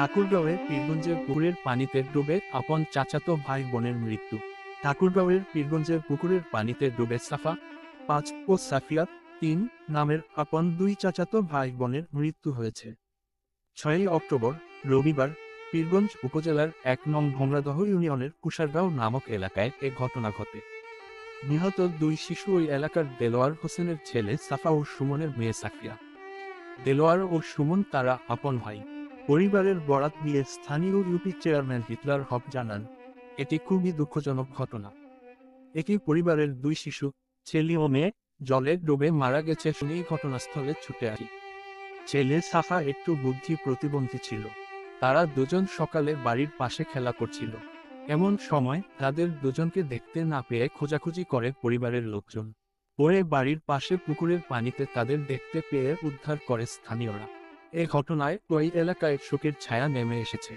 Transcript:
ঠাকুরগাঁওয়ের পীরগঞ্জের পুকুরের পানিতে ডুবে আপন চাচাতো ভাই বোনের মৃত্যু। ঠাকুরগাঁওয়ের পীরগঞ্জের পুকুরের পানিতে ডুবে সাফা ৫ ও সাফিয়া ৩ নামের আপন দুই চাচাতো ভাই বোনের মৃত্যু হয়েছে। ৬ই অক্টোবর রবিবার পীরগঞ্জ উপজেলার ১ নং ভোমরাদহ ইউনিয়নের কুষারগাঁও নামক এলাকায় এ ঘটনা ঘটে। নিহত দুই শিশু ওই এলাকার দেলোয়ার হোসেনের ছেলে সাফা ও সুমনের মেয়ে সাফিয়া। দেলোয়ার ও সুমন তারা আপন ভাই। পরিবারের বরাত দিয়ে স্থানীয় ইউপি চেয়ারম্যান হিটলার হক জানান, এটি খুবই দুঃখজনক ঘটনা। একই পরিবারের দুই শিশু, ছেলে ও মেয়ে, জলে ডুবে মারা গেছে শুনেই ঘটনাস্থলে ছুটে আসি। ছেলে সাফা একটু বুদ্ধি প্রতিবন্ধী ছিল। তারা দুজন সকালে বাড়ির পাশে খেলা করছিল। এমন সময় তাদের দুজনকে দেখতে না পেয়ে খোঁজাখুঁজি করে পরিবারের লোকজন। পরে বাড়ির পাশে পুকুরের পানিতে তাদের দেখতে পেয়ে উদ্ধার করে স্থানীয়রা। এ ঘটনায় ওই এলাকায় শোকের ছায়া নেমে এসেছে।